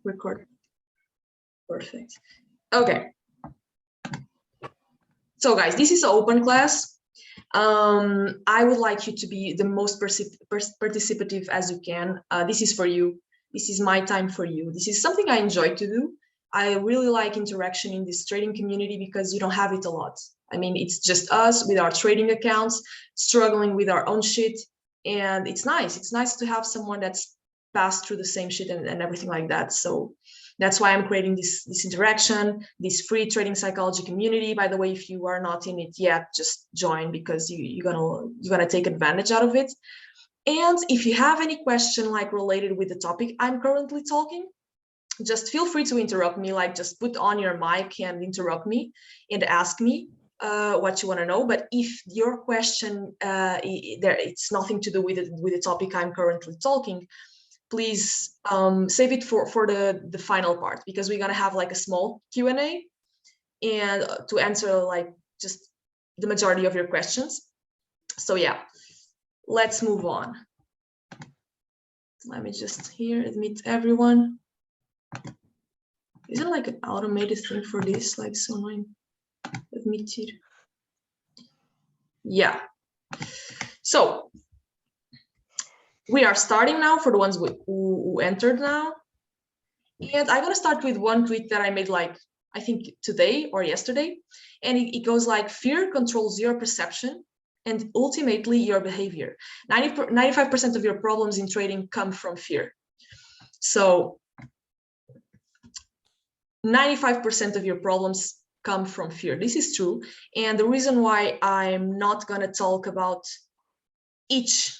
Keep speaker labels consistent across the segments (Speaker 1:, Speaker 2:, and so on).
Speaker 1: Record. Perfect. Okay. So guys, this is an open class. I would like you to be the most participative as you can. This is for you. This is my time for you. This is something I enjoy to do. I really like interaction in this trading community because you don't have it a lot. I mean, it's just us with our trading accounts, struggling with our own shit. And it's nice. It's nice to have someone that's passed through the same shit and everything like that. So that's why I'm creating this interaction, this free trading psychology community. By the way, if you are not in it yet, just join because you're gonna take advantage out of it. And if you have any question like related with the topic I'm currently talking, just feel free to interrupt me, like just put on your mic and interrupt me and ask me what you want to know. But if your question it's nothing to do with the topic I'm currently talking, please save it for the final part, because we're gonna have like a small Q&A and to answer like just the majority of your questions. So yeah, let's move on. Let me just here admit everyone. Is it like an automated thing for this? Like so annoying. Admitted. Yeah. So we are starting now for the ones who entered now. And I'm gonna start with one tweet that I made like, I think today or yesterday. And it goes like, fear controls your perception and ultimately your behavior. 95% of your problems in trading come from fear. So 95% of your problems come from fear. This is true. And the reason why I'm not going to talk about each,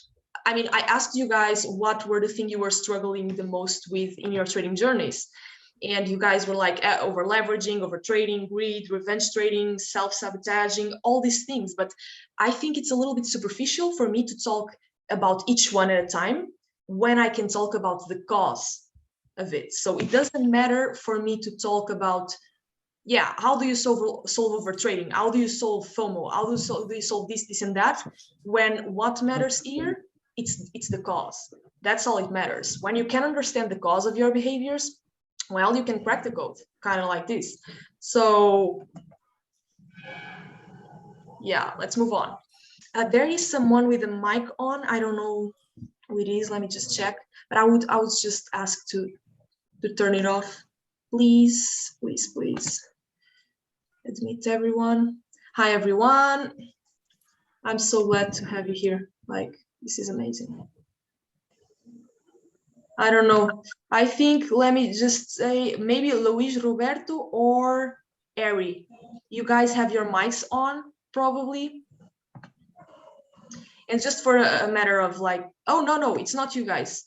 Speaker 1: I mean, I asked you guys what were the things you were struggling the most with in your trading journeys. And you guys were like over leveraging, over trading, greed, revenge trading, self-sabotaging, all these things. But I think it's a little bit superficial for me to talk about each one at a time when I can talk about the cause of it. So it doesn't matter for me to talk about, yeah, how do you solve over trading? How do you solve FOMO? How do you solve this and that? When what matters here, it's the cause. That's all it matters. When you can understand the cause of your behaviors, well, you can crack the code, kind of like this. So yeah, let's move on. There is someone with a mic on. I don't know who it is. Let me just check. But I would just ask to turn it off, please, please, please. Admit everyone. Hi everyone. I'm so glad to have you here. Like, this is amazing. I don't know. I think, let me just say, maybe Luis Roberto or Ari. You guys have your mics on, probably. And just for a matter of like, oh, no, it's not you guys.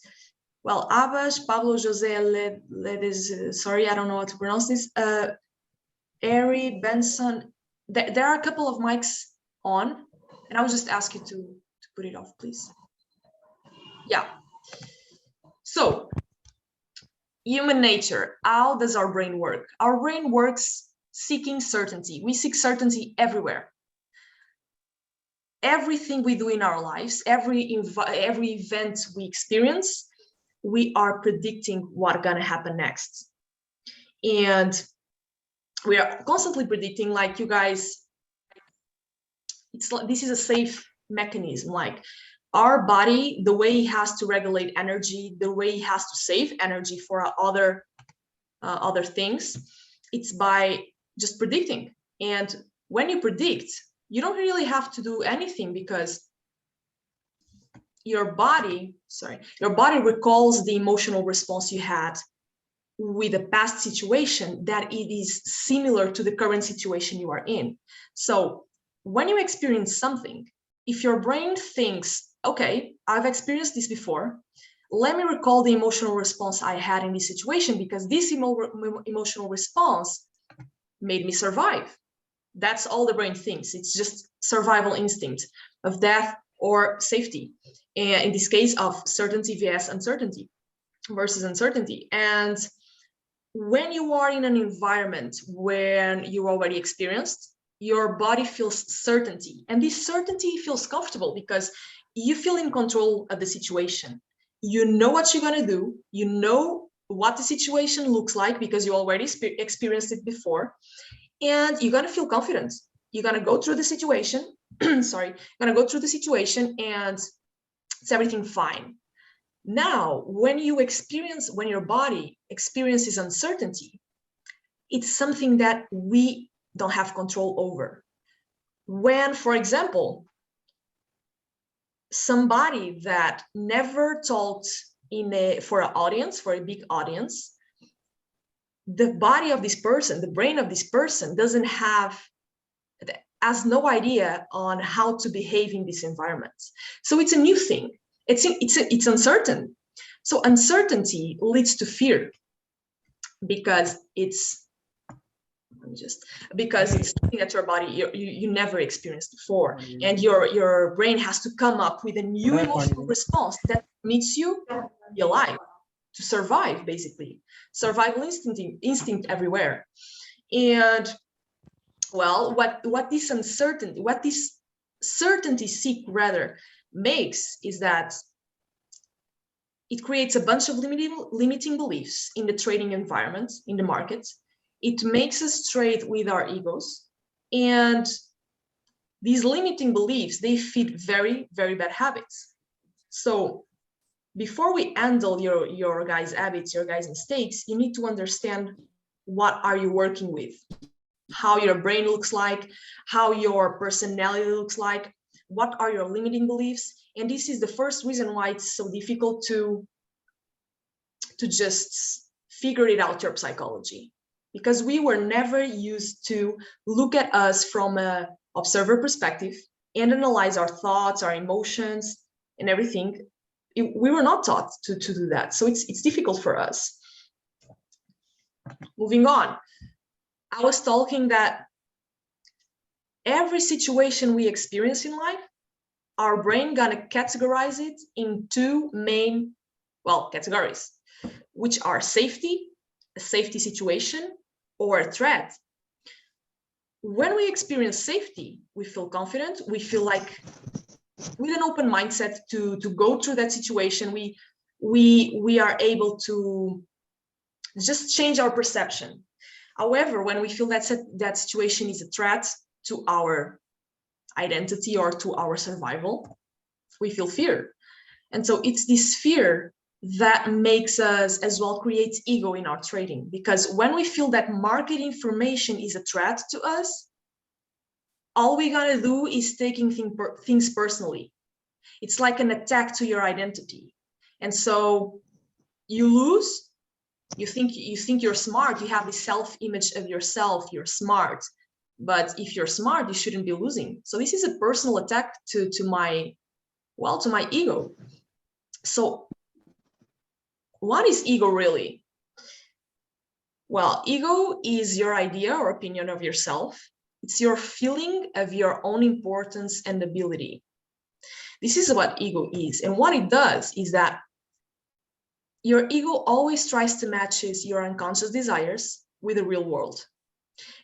Speaker 1: Well, Abbas, Pablo Jose Ledes, sorry, I don't know how to pronounce this. Ari, Benson, there are a couple of mics on, and I would just ask you to put it off, please. Yeah. So, human nature, how does our brain work? Our brain works seeking certainty. We seek certainty everywhere. Everything we do in our lives, every event we experience, we are predicting what's gonna happen next. And we are constantly predicting, like, you guys, it's like, this is a safe mechanism. Like, our body, the way it has to regulate energy, the way it has to save energy for other things, it's by just predicting. And when you predict, you don't really have to do anything, because your body recalls the emotional response you had with a past situation that it is similar to the current situation you are in. So when you experience something, if your brain thinks, okay, I've experienced this before, let me recall the emotional response I had in this situation, because this emotional response made me survive. That's all the brain thinks. It's just survival instinct of death or safety. And in this case of certainty vs uncertainty versus uncertainty. And when you are in an environment where you already experienced, your body feels certainty. And this certainty feels comfortable because you feel in control of the situation. You know what you're going to do. You know what the situation looks like because you already experienced it before, and you're gonna feel confident. You're gonna go through the situation. Sorry, you're gonna go through the situation, and it's everything fine. Now, when your body experiences uncertainty, it's something that we don't have control over. When, for example, somebody that never talked for an audience, for a big audience, the body of this person, the brain of this person has no idea on how to behave in this environment. So it's a new thing. It's uncertain. So uncertainty leads to fear because it's something that your body you never experienced before, and your brain has to come up with a new emotional response that needs you to be alive, to survive, basically survival instinct everywhere. And well, what this certainty seek rather makes is that it creates a bunch of limiting beliefs in the trading environment, in the market. It makes us trade with our egos. And these limiting beliefs, they feed very, very bad habits. So before we handle your guys' habits, your guys' mistakes, you need to understand what are you working with, how your brain looks like, how your personality looks like, what are your limiting beliefs. And this is the first reason why it's so difficult to just figure it out, your psychology, because we were never used to look at us from a observer perspective and analyze our thoughts, our emotions, and everything. We were not taught to do that. So it's difficult for us. Moving on, I was talking that every situation we experience in life, our brain gonna categorize it in two main, categories, which are safety, a safety situation, or a threat. When we experience safety, we feel confident, we feel like with an open mindset to go through that situation. We are able to just change our perception. However, when we feel that situation is a threat to our identity or to our survival, we feel fear. And so it's this fear that makes us as well create ego in our trading, because when we feel that market information is a threat to us, all we gotta do is taking things personally. It's like an attack to your identity. And so you lose, you think you're smart, you have this self-image of yourself, you're smart. But if you're smart, you shouldn't be losing. So this is a personal attack to my ego. So what is ego really? Well, ego is your idea or opinion of yourself. It's your feeling of your own importance and ability. This is what ego is. And what it does is that your ego always tries to match your unconscious desires with the real world.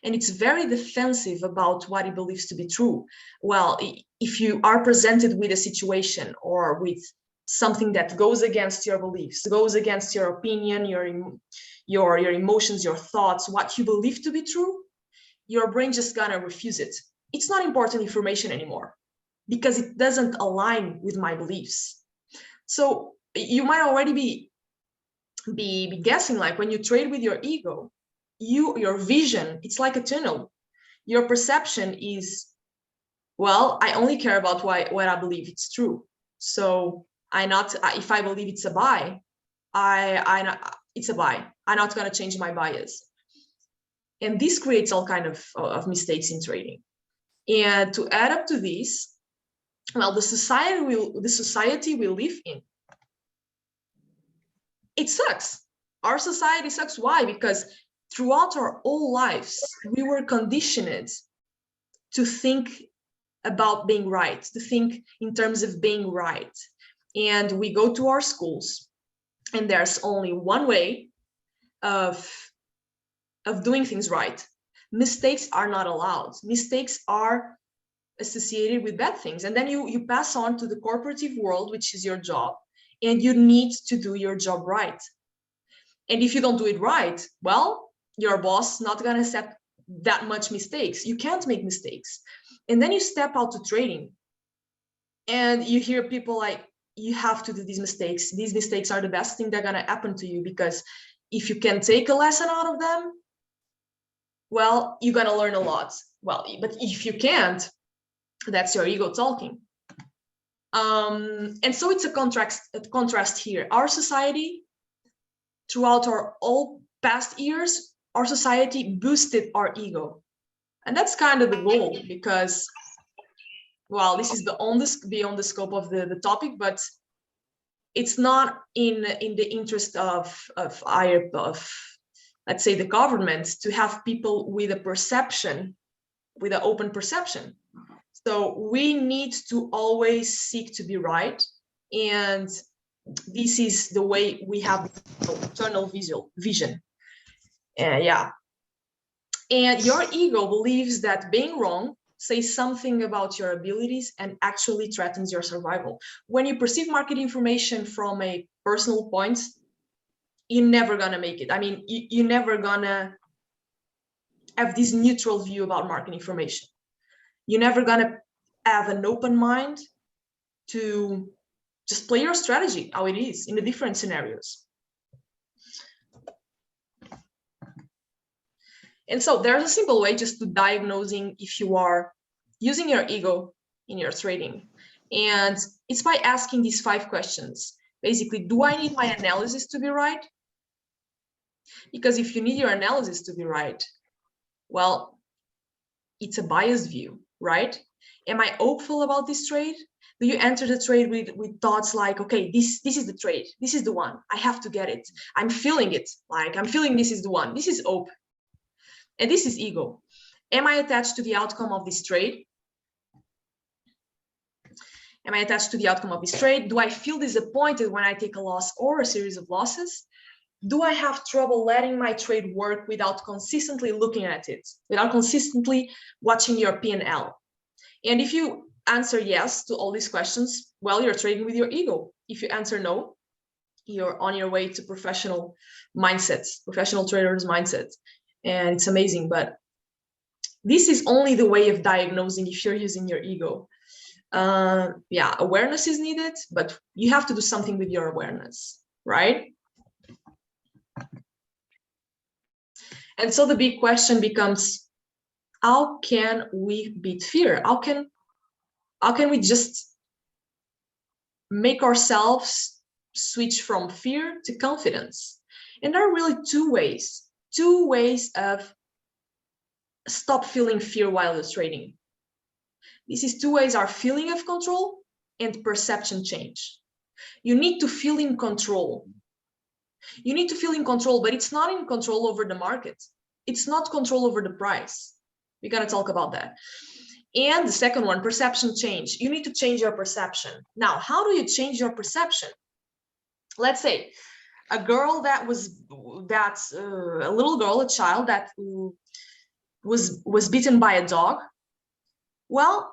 Speaker 1: And it's very defensive about what it believes to be true. Well, if you are presented with a situation or with something that goes against your beliefs, goes against your opinion, your emotions, your thoughts, what you believe to be true, your brain just gonna refuse it. It's not important information anymore because it doesn't align with my beliefs. So you might already be guessing, like when you trade with your ego, your vision, it's like a tunnel. Your perception is, well, I only care about what I believe it's true. So if I believe it's a buy, it's a buy. I'm not going to change my bias. And this creates all kind of mistakes in trading. And to add up to this, well, the society we live in, it sucks. Our society sucks. Why? Because throughout our whole lives, we were conditioned to think about being right, to think in terms of being right. And we go to our schools, and there's only one way of doing things right. Mistakes are not allowed. Mistakes are associated with bad things. And then you pass on to the corporative world, which is your job, and you need to do your job right. And if you don't do it right, well, your boss not gonna accept that much mistakes. You can't make mistakes. And then you step out to trading and you hear people like, you have to do these mistakes. These mistakes are the best thing that are gonna happen to you, because if you can take a lesson out of them, well, you're gonna learn a lot. Well, but if you can't, that's your ego talking. And so it's a contrast here. Our society, throughout our all past years, our society boosted our ego. And that's kind of the goal, because, well, this is beyond the scope of the topic, but it's not in the interest of let's say the government, to have people with a perception, with an open perception. So we need to always seek to be right, and this is the way we have tunnel vision. Yeah. And your ego believes that being wrong says something about your abilities and actually threatens your survival. When you perceive market information from a personal point, you're never gonna make it. I mean, you're never gonna have this neutral view about market information. You're never gonna have an open mind to just play your strategy how it is in the different scenarios. And so there's a simple way just to diagnosing if you are using your ego in your trading. And it's by asking these 5 questions. Basically, do I need my analysis to be right? Because if you need your analysis to be right, well, it's a biased view, right? Am I hopeful about this trade? Do you enter the trade with thoughts like, okay, this is the trade. This is the one. I have to get it. I'm feeling it. Like, I'm feeling this is the one. This is hope. And this is ego. Am I attached to the outcome of this trade? Am I attached to the outcome of this trade? Do I feel disappointed when I take a loss or a series of losses? Do I have trouble letting my trade work without consistently looking at it, without consistently watching your P&L? And if you answer yes to all these questions, well, you're trading with your ego. If you answer no, you're on your way to professional mindsets, professional traders' mindsets. And it's amazing, but this is only the way of diagnosing if you're using your ego. Yeah, awareness is needed, but you have to do something with your awareness, right? And so the big question becomes, how can we beat fear? How can we just make ourselves switch from fear to confidence? And there are really two ways of stop feeling fear while you're trading. These 2 ways are feeling of control and perception change. You need to feel in control. You need to feel in control, but it's not in control over the market. It's not control over the price. We're going to talk about that. And the second one, perception change. You need to change your perception. Now, how do you change your perception? Let's say a girl a little girl, a child that was bitten by a dog. Well,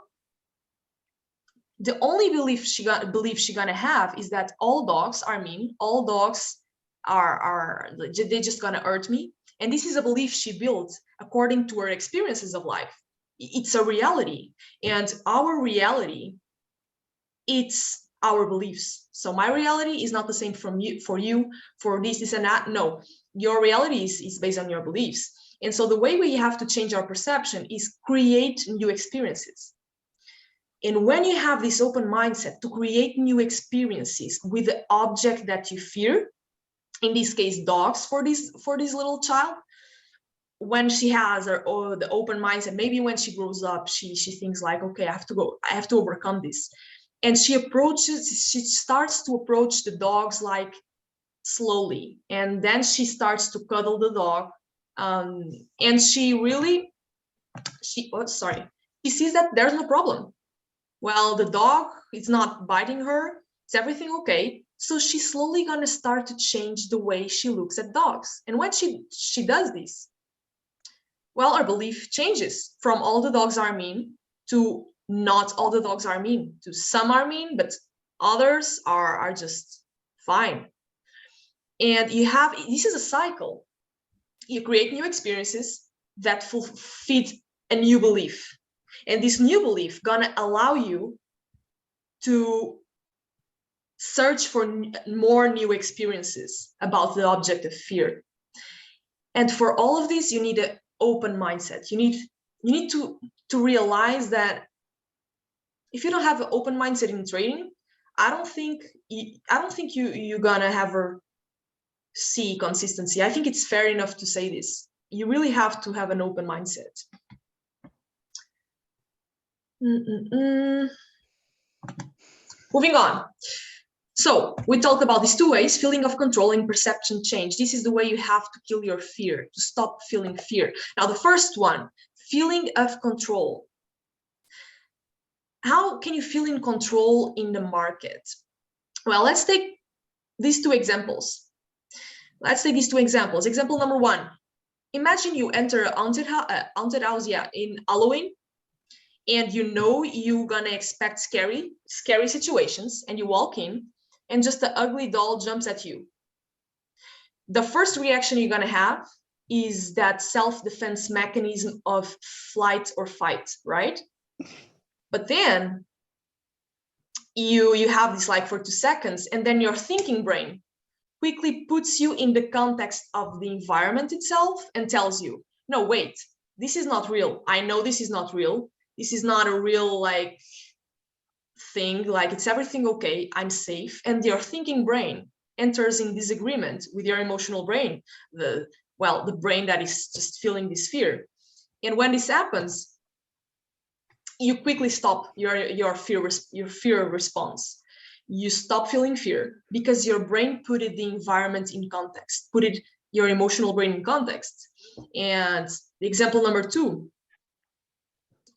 Speaker 1: the only belief she's gonna have is that all dogs are mean, all dogs they just gonna hurt me. And this is a belief she built according to her experiences of life. It's a reality, and our reality, it's our beliefs. So my reality is not the same for you, for this and that. No, your reality is based on your beliefs. And so the way we have to change our perception is create new experiences. And when you have this open mindset to create new experiences with the object that you fear, in this case, dogs for this little child, when she has the open mindset, maybe when she grows up, she thinks like, okay, I have to overcome this. And she starts to approach the dogs like slowly. And then she starts to cuddle the dog. And she sees that there's no problem. Well, the dog is not biting her. It's everything okay. So she's slowly gonna start to change the way she looks at dogs. And when she does this, well, our belief changes from all the dogs are mean to not all the dogs are mean, to some are mean, but others are just fine. And this is a cycle. You create new experiences that feed a new belief. And this new belief gonna allow you to search for more new experiences about the object of fear. And for all of this, you need an open mindset. You need to realize that if you don't have an open mindset in trading, I don't think you're gonna ever see consistency. I think it's fair enough to say this. You really have to have an open mindset. Moving on. So we talked about these two ways: feeling of control and perception change. This is the way you have to kill your fear, to stop feeling fear. Now, the first one, feeling of control. How can you feel in control in the market? Well, let's take these two examples. Example number one, imagine you enter a haunted house in Halloween, and you know you're gonna expect scary situations, and you walk in and just the ugly doll jumps at you. The first reaction you're gonna have is that self-defense mechanism of flight or fight, right? But then you have this like for 2 seconds, and then your thinking brain quickly puts you in the context of the environment itself and tells you, no, wait, this is not real. I know this is not real. This is not a real like thing, like it's everything okay, I'm safe. And your thinking brain enters in disagreement with your emotional brain, the brain that is just feeling this fear. And when this happens, you quickly stop your fear response. You stop feeling fear because your brain put the environment in context, your emotional brain in context. And the example number two,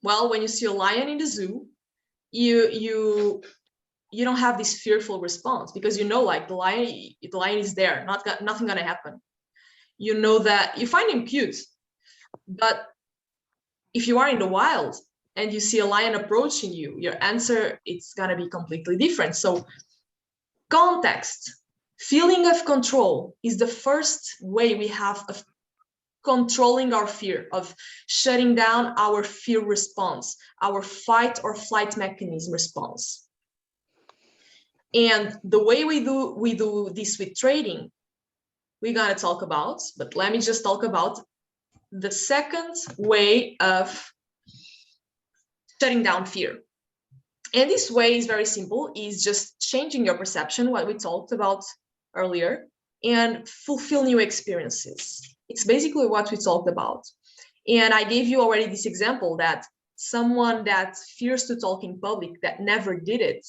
Speaker 1: well, when you see a lion in the zoo, you don't have this fearful response because you know, like the lion is there, nothing gonna happen. You know that you find him cute, but if you are in the wild and you see a lion approaching you, your answer, it's gonna be completely different. So context, feeling of control is the first way we have of controlling our fear, of shutting down our fear response, our fight or flight mechanism response. And the way we do this with trading, we're gonna talk about, but let me just talk about the second way of shutting down fear. And this way is very simple, is just changing your perception, what we talked about earlier, and fulfill new experiences. It's basically what we talked about. And I gave you already this example that someone that fears to talk in public, that never did it,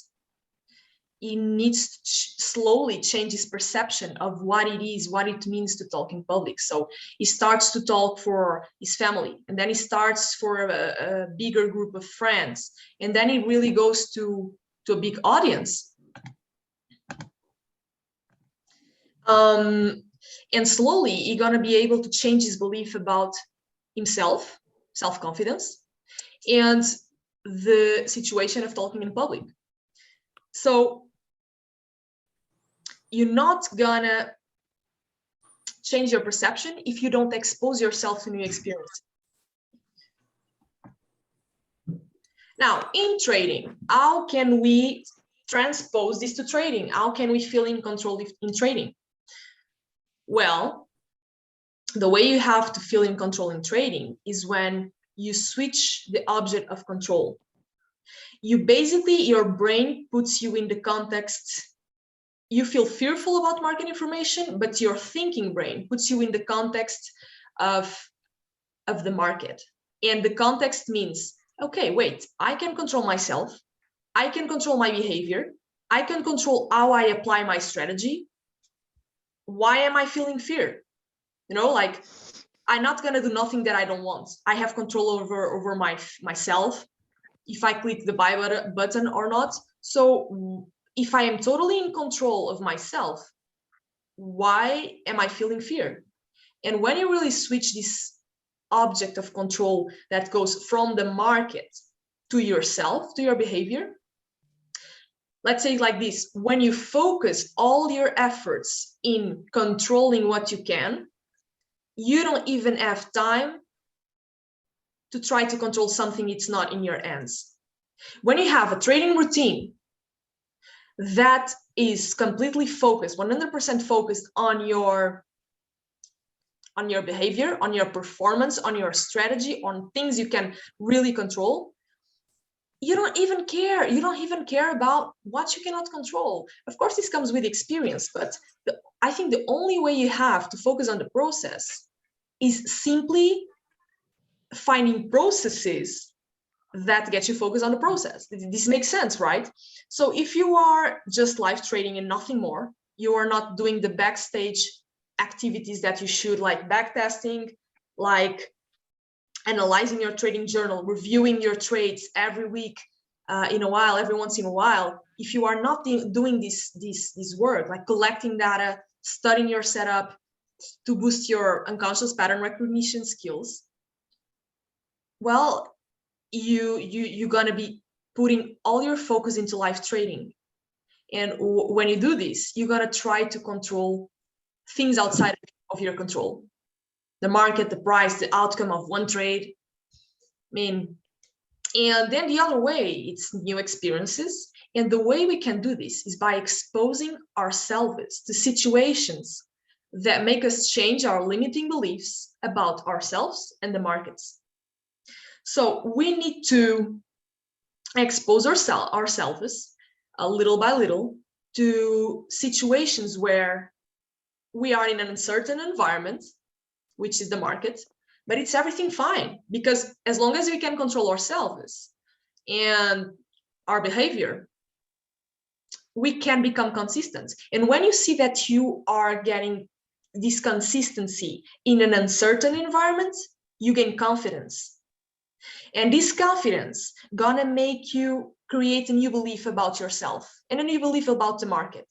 Speaker 1: he needs to slowly change his perception of what it is, what it means to talk in public. So he starts to talk for his family, and then he starts for a bigger group of friends, and then he really goes to a big audience. And slowly he's gonna be able to change his belief about himself, self-confidence, and the situation of talking in public. So you're not gonna change your perception if you don't expose yourself to new experiences. Now, in trading, how can we transpose this to trading? How can we feel in control in trading? Well, the way you have to feel in control in trading is when you switch the object of control. Your brain puts you in the context. You feel fearful about market information, but your thinking brain puts you in the context of the market. And the context means, okay, wait, I can control myself. I can control my behavior. I can control how I apply my strategy. Why am I feeling fear? You know, like I'm not gonna do nothing that I don't want. I have control over myself, if I click the buy button or not. So if I am totally in control of myself, why am I feeling fear? And when you really switch this object of control that goes from the market to yourself, to your behavior, let's say like this, when you focus all your efforts in controlling what you can, you don't even have time to try to control something it's not in your hands. When you have a trading routine that is completely focused, 100% focused on your behavior, on your performance, on your strategy, on things you can really control, you don't even care. You don't even care about what you cannot control. Of course, this comes with experience, but I think the only way you have to focus on the process is simply finding processes that get you focused on the process. This makes sense, right? So if you are just live trading and nothing more, you are not doing the backstage activities that you should, like backtesting, like analyzing your trading journal, reviewing your trades every week, every once in a while. If you are not doing this work, like collecting data, studying your setup to boost your unconscious pattern recognition skills, well, you're gonna be putting all your focus into live trading. And when you do this, you're gonna try to control things outside of your control. The market, the price, the outcome of one trade. I mean, and then the other way, it's new experiences. And the way we can do this is by exposing ourselves to situations that make us change our limiting beliefs about ourselves and the markets. So we need to expose ourselves little by little to situations where we are in an uncertain environment, which is the market, but it's everything fine, because as long as we can control ourselves and our behavior, we can become consistent. And when you see that you are getting this consistency in an uncertain environment, you gain confidence. And this confidence gonna make you create a new belief about yourself and a new belief about the market.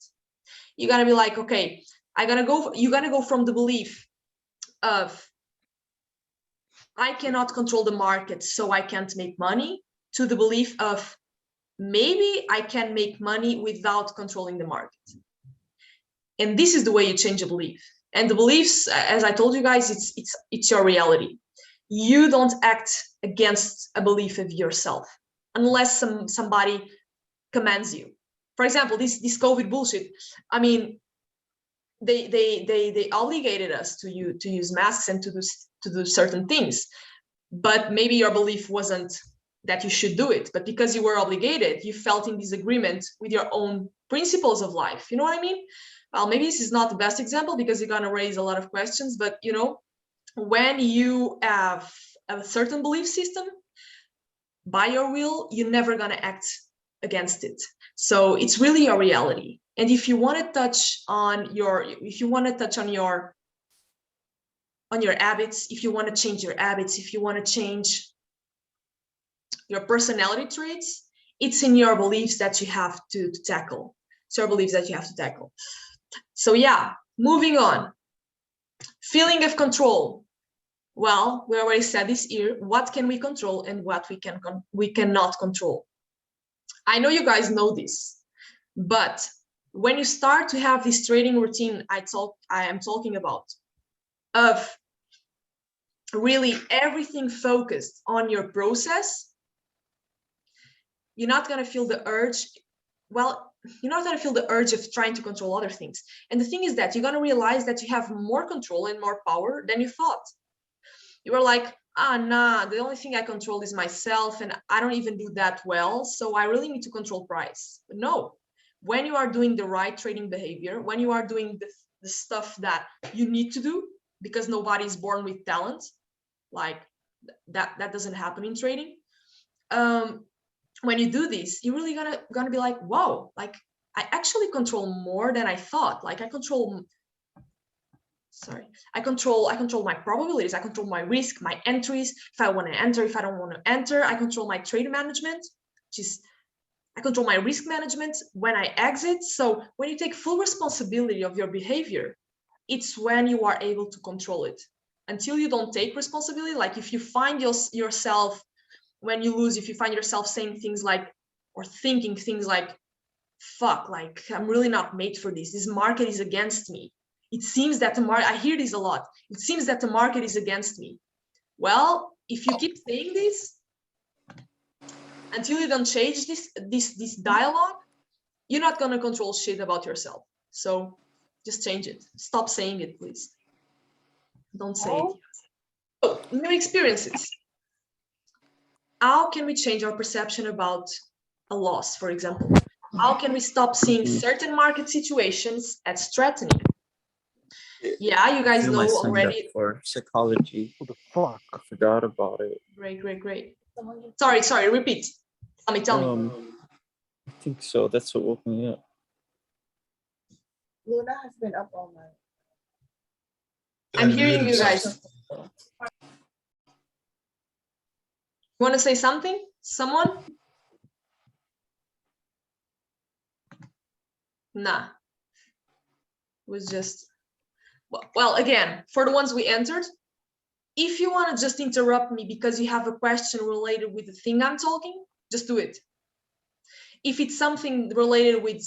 Speaker 1: You're gonna be like, okay, you're gonna go from the belief of I cannot control the market, so I can't make money, to the belief of maybe I can make money without controlling the market. And this is the way you change a belief. And the beliefs, as I told you guys, it's your reality. You don't act against a belief of yourself unless somebody commands you. For example, this COVID bullshit. I mean, they obligated us to use masks and to do certain things, but maybe your belief wasn't that you should do it, but because you were obligated, you felt in disagreement with your own principles of life. You know what I mean? Well, maybe this is not the best example because you're gonna raise a lot of questions, but you know, when you have a certain belief system by your will, you're never gonna act against it. So it's really your reality. And if you want to touch on your habits, if you want to change your habits, if you want to change your personality traits, it's in your beliefs that you have to tackle. It's your beliefs that you have to tackle. So yeah, moving on. Feeling of control. Well, we already said this here. What can we control and what we cannot control? I know you guys know this, but when you start to have this trading routine I am talking about, of really everything focused on your process, you're not going to feel the urge. Well, you're not going to feel the urge of trying to control other things. And the thing is that you're going to realize that you have more control and more power than you thought. You were like, nah, the only thing I control is myself, and I don't even do that well, so I really need to control price. But no, when you are doing the right trading behavior, when you are doing the stuff that you need to do, because nobody is born with talent, like that doesn't happen in trading. When you do this, you're really gonna be like, whoa, like I actually control more than I thought. Like I control my probabilities, I control my risk, my entries, if I want to enter, if I don't want to enter, I control my trade management, which is I control my risk management when I exit. So when you take full responsibility of your behavior, it's when you are able to control it. Until you don't take responsibility, like if you find yourself when you lose, if you find yourself saying things like, or thinking things like, fuck, like I'm really not made for this. This market is against me. It seems that the market, I hear this a lot. It seems that the market is against me. Well, if you keep saying this until you don't change this dialogue, you're not gonna control shit about yourself. So just change it. Stop saying it, please. Don't say it. Oh, new experiences. How can we change our perception about a loss, for example? How can we stop seeing certain market situations as threatening? Yeah, you guys know already.
Speaker 2: For psychology.
Speaker 3: What the fuck?
Speaker 2: I forgot about it.
Speaker 1: Great. Sorry, repeat. Tell me.
Speaker 2: I think so. That's what woke me up.
Speaker 4: Luna has been up all night.
Speaker 1: I'm hearing you guys. You want to say something? Someone? Nah. It was just... Well, again, for the ones we entered, if you want to just interrupt me because you have a question related with the thing I'm talking, just do it. If it's something related with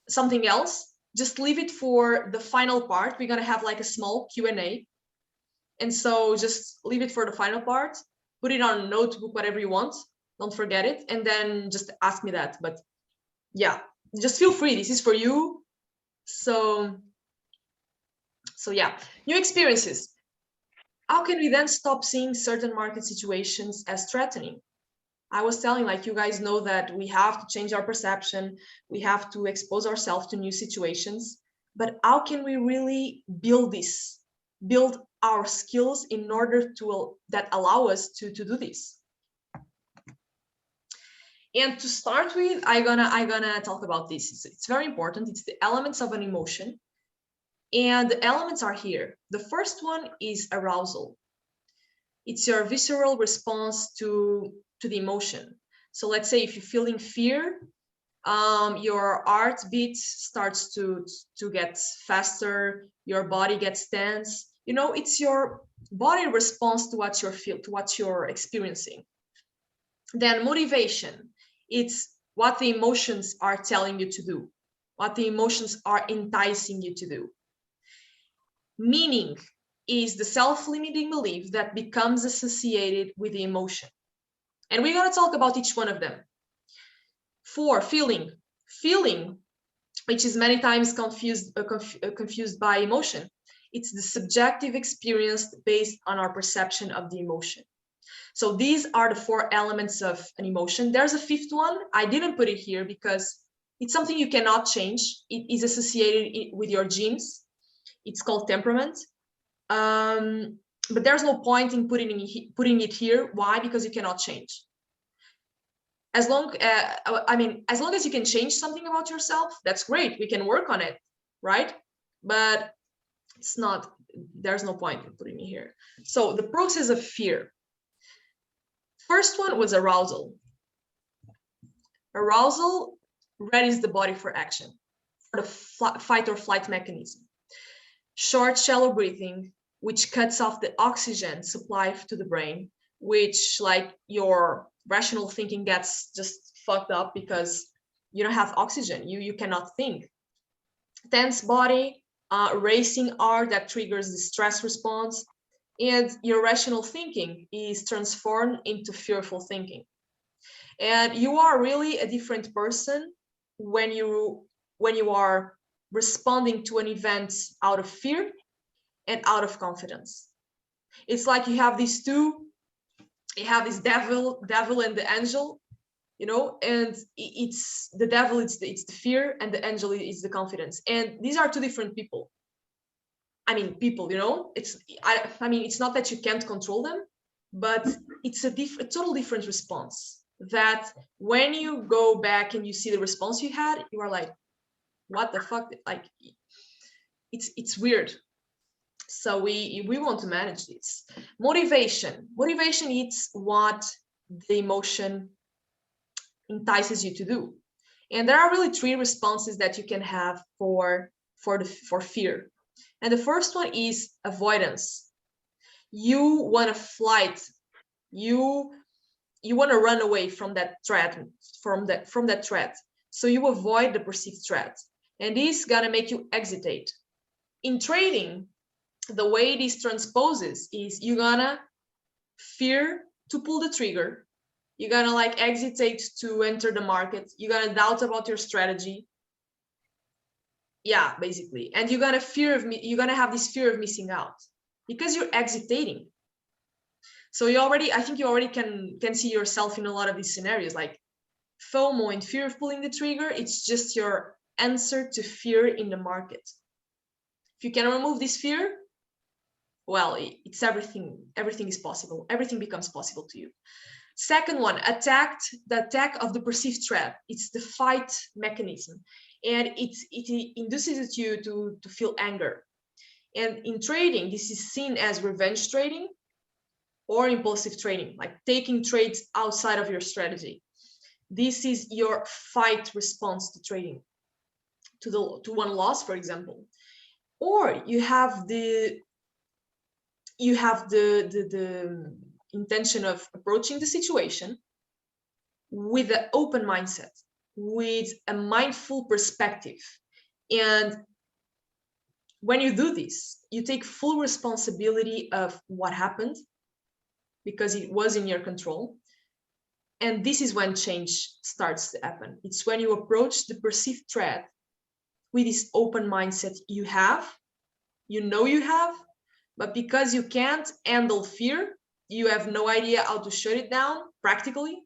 Speaker 1: something else, just leave it for the final part. We're going to have like a small Q&A. And so just leave it for the final part. Put it on a notebook, whatever you want. Don't forget it. And then just ask me that. But yeah, just feel free. This is for you. So yeah, new experiences. How can we then stop seeing certain market situations as threatening? I was telling, like, you guys know that we have to change our perception. We have to expose ourselves to new situations. But how can we really build our skills in order to that allow us to do this? And to start with, I'm gonna talk about this. It's very important. It's the elements of an emotion. And the elements are here. The first one is arousal. It's your visceral response to the emotion. So let's say if you're feeling fear, your heartbeat starts to get faster, your body gets tense. You know, it's your body response to what you're experiencing. Then motivation, it's what the emotions are telling you to do, what the emotions are enticing you to do. Meaning is the self-limiting belief that becomes associated with the emotion. And we're going to talk about each one of them. 4, feeling, which is many times confused by emotion. It's the subjective experience based on our perception of the emotion. So these are the 4 elements of an emotion. There's a 5th one. I didn't put it here because it's something you cannot change. It is associated with your genes. It's called temperament. But there's no point in putting it here. Why? Because you cannot change. As long as you can change something about yourself, that's great. We can work on it, right? But there's no point in putting it here. So the process of fear. First one was arousal. Arousal readies the body for action, for the fight or flight mechanism. Short, shallow breathing, which cuts off the oxygen supply to the brain, which, like, your rational thinking gets just fucked up because you don't have oxygen. You cannot think. Tense body, racing heart that triggers the stress response, and your rational thinking is transformed into fearful thinking. And you are really a different person when you are responding to an event out of fear and out of confidence. It's like you have these two. You have this devil and the angel, you know, and it's the devil, it's the fear, and the angel is the confidence. And these are two different people. I mean, people, you know, it's not that you can't control them, but it's a total different response. That when you go back and you see the response you had, you are like, what the fuck? Like, it's weird. So we want to manage this. Motivation is what the emotion entices you to do. And there are really 3 responses that you can have for fear. And the first one is avoidance. You want to flight. You want to run away from that threat, from that threat. So you avoid the perceived threat, and this is gonna make you hesitate. In trading, the way this transposes is you're gonna fear to pull the trigger, you're gonna like hesitate to enter the market, you're gonna doubt about your strategy. Yeah, basically. And you're gonna have this fear of missing out because you're hesitating. So I think you already can see yourself in a lot of these scenarios, like FOMO and fear of pulling the trigger. It's just your answer to fear in the market. If you can remove this fear, well, it's everything is possible. Everything becomes possible to you. Second one, the attack of the perceived threat. It's the fight mechanism, and it induces you to feel anger. And in trading, this is seen as revenge trading or impulsive trading, like taking trades outside of your strategy. This is your fight response to trading, to one loss, for example. Or you have the intention of approaching the situation with an open mindset, with a mindful perspective. And when you do this, you take full responsibility of what happened because it was in your control. And this is when change starts to happen. It's when you approach the perceived threat with this open mindset you have, but because you can't handle fear, you have no idea how to shut it down practically.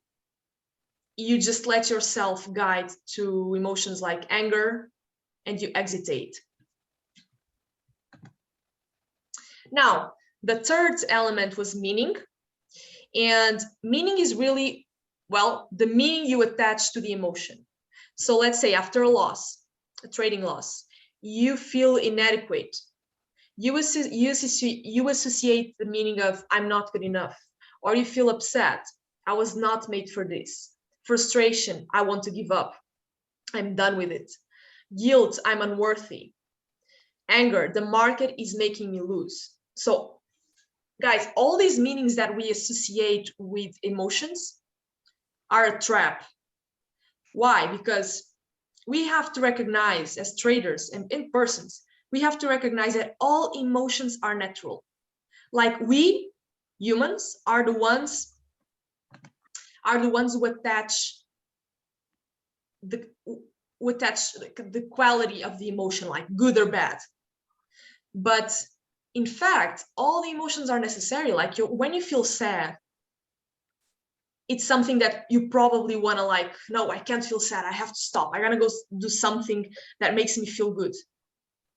Speaker 1: You just let yourself guide to emotions like anger and you hesitate. Now, the third element was meaning. And meaning is really, well, the meaning you attach to the emotion. So let's say after a trading loss, you feel inadequate. You associate the meaning of I'm not good enough, or you feel upset. I was not made for this. Frustration, I want to give up. I'm done with it. Guilt, I'm unworthy. Anger, the market is making me lose. So guys, all these meanings that we associate with emotions are a trap. Why? Because we have to recognize, as traders and in persons, we have to recognize that all emotions are natural. Like we humans are the ones who attach the quality of the emotion, like good or bad. But in fact, all the emotions are necessary. Like when you feel sad, it's something that you probably want to like, no, I can't feel sad. I have to stop. I gotta go do something that makes me feel good.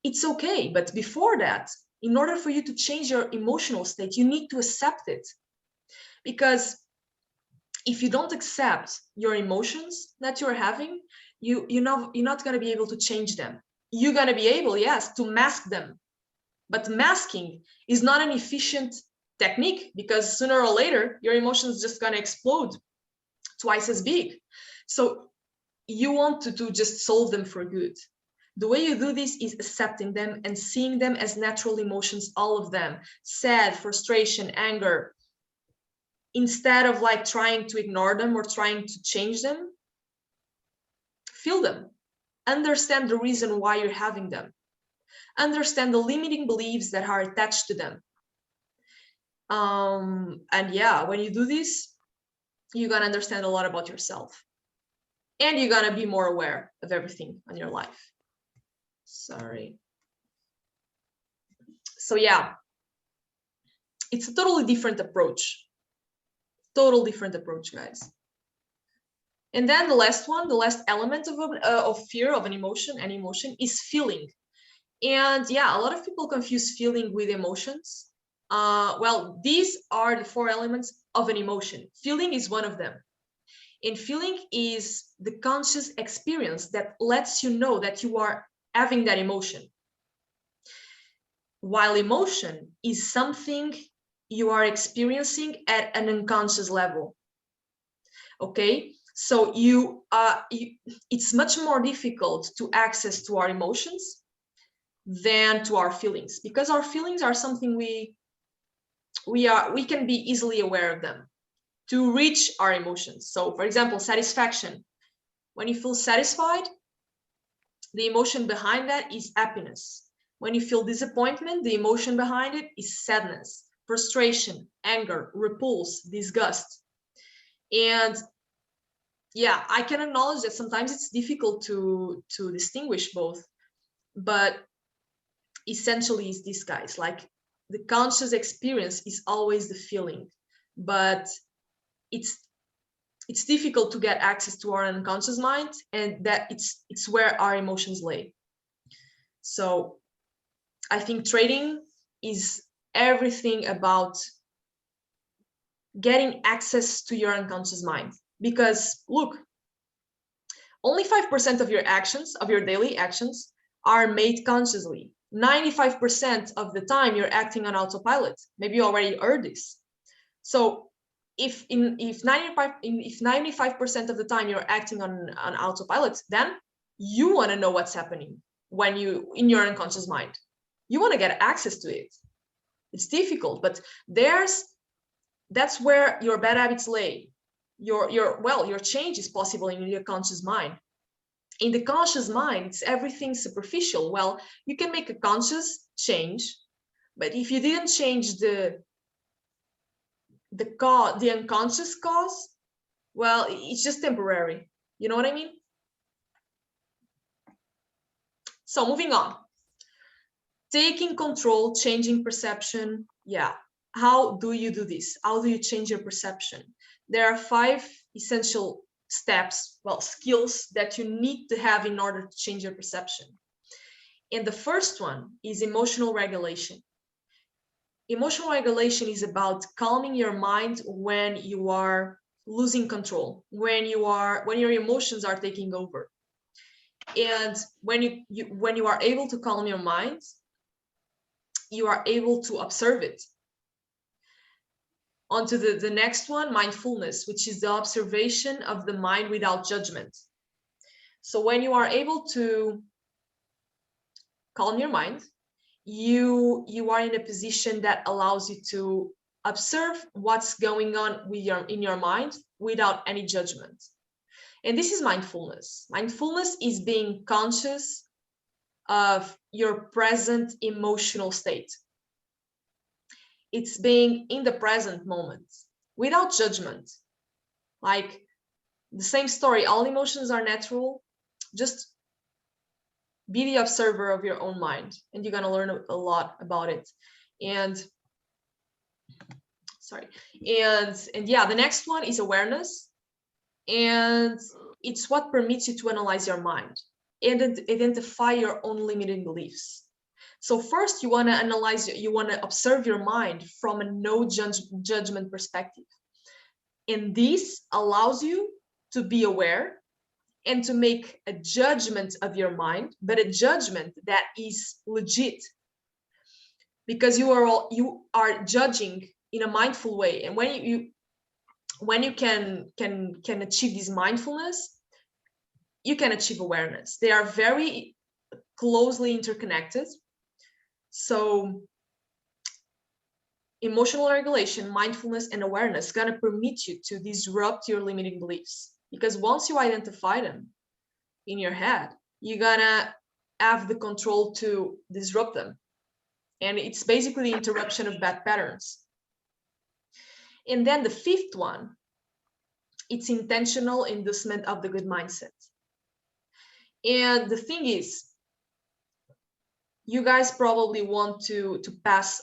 Speaker 1: It's okay. But before that, in order for you to change your emotional state, you need to accept it. Because if you don't accept your emotions that you're having, you're not going to be able to change them. You're going to be able, yes, to mask them. But masking is not an efficient technique because sooner or later, your emotions just going to explode twice as big. So you want to just solve them for good. The way you do this is accepting them and seeing them as natural emotions, all of them, sad, frustration, anger, instead of like trying to ignore them or trying to change them. Feel them, understand the reason why you're having them, understand the limiting beliefs that are attached to them. And yeah, when you do this, you're gonna understand a lot about yourself and you're gonna be more aware of everything in your life. Sorry. So yeah, it's a totally different approach. Total different approach, guys. And then the last element of fear of an emotion is feeling. And yeah, a lot of people confuse feeling with emotions. Well, these are the 4 elements of an emotion. Feeling is one of them. And feeling is the conscious experience that lets you know that you are having that emotion. While emotion is something you are experiencing at an unconscious level. Okay, so it's much more difficult to access to our emotions than to our feelings, because our feelings are something we can be easily aware of them to reach our emotions. So for example, satisfaction, When you feel satisfied, the emotion behind that is happiness. When you feel disappointment, the emotion behind it is sadness, frustration, anger, repulse, disgust. And yeah, I can acknowledge that sometimes it's difficult to distinguish both, but essentially it's this, guys. Like, the conscious experience is always the feeling, but it's difficult to get access to our unconscious mind, and that it's where our emotions lay. So I think trading is everything about getting access to your unconscious mind, because look, only 5% of your actions, of your daily actions, are made consciously. 95% of the time you're acting on autopilot. Maybe you already heard this. So if 95% of the time you're acting on autopilot, then you want to know what's happening when you in your unconscious mind. You want to get access to it. It's difficult, but that's where your bad habits lay. Your change is possible in your conscious mind. In the conscious mind, it's everything superficial. Well, you can make a conscious change, but if you didn't change the unconscious cause, well, it's just temporary. You know what I mean? So moving on. Taking control, changing perception. Yeah. How do you do this? How do you change your perception? There are 5 essential steps, well, skills that you need to have in order to change your perception. And the first one is emotional regulation. Emotional regulation is about calming your mind when you are losing control, when your emotions are taking over. And when you are able to calm your mind, you are able to observe it. On to the next one, mindfulness, which is the observation of the mind without judgment. So when you are able to calm your mind, you are in a position that allows you to observe what's going on in your mind without any judgment. And this is mindfulness. Mindfulness is being conscious of your present emotional state. It's being in the present moment without judgment. Like the same story, all emotions are natural. Just be the observer of your own mind, and you're going to learn a lot about it. And yeah, the next one is awareness. And it's what permits you to analyze your mind and identify your own limiting beliefs. So first, you want to observe your mind from a no judgment perspective. And this allows you to be aware and to make a judgment of your mind, but a judgment that is legit, because you are judging in a mindful way. And when you can achieve this mindfulness, you can achieve awareness. They are very closely interconnected. So emotional regulation, mindfulness, and awareness going to permit you to disrupt your limiting beliefs, because once you identify them in your head, you're gonna have the control to disrupt them. And it's basically the interruption of bad patterns. And then the 5th one, it's intentional inducement of the good mindset. And the thing is, you guys probably want to pass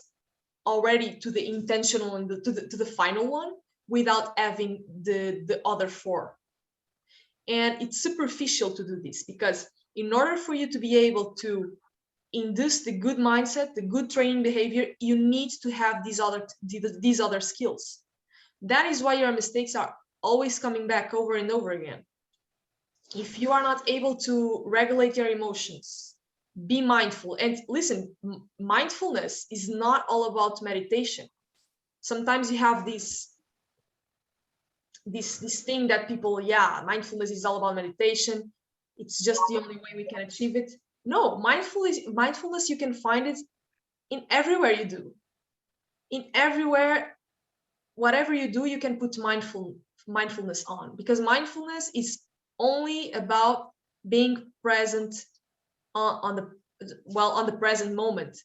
Speaker 1: already to the intentional and to the final one without having the other 4. And it's superficial to do this, because in order for you to be able to induce the good mindset, the good training behavior, you need to have these other skills. That is why your mistakes are always coming back over and over again. If you are not able to regulate your emotions, be mindful. And listen, mindfulness is not all about meditation. Sometimes you have this thing that people, mindfulness is all about meditation. It's just the only way we can achieve it. No, mindfulness, you can find it in everywhere you do. In everywhere, whatever you do, you can put mindfulness on, because mindfulness is only about being present on the present moment,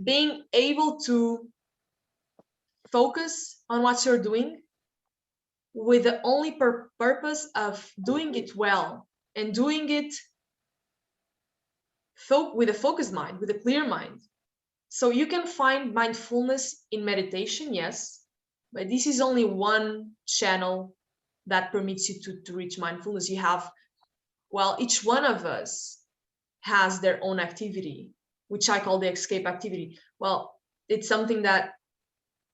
Speaker 1: being able to focus on what you're doing with the only purpose of doing it well and doing it with a focused mind, with a clear mind. So you can find mindfulness in meditation, yes, but this is only one channel that permits you to reach mindfulness. You have, well, each one of us has their own activity, which I call the escape activity. Well, it's something that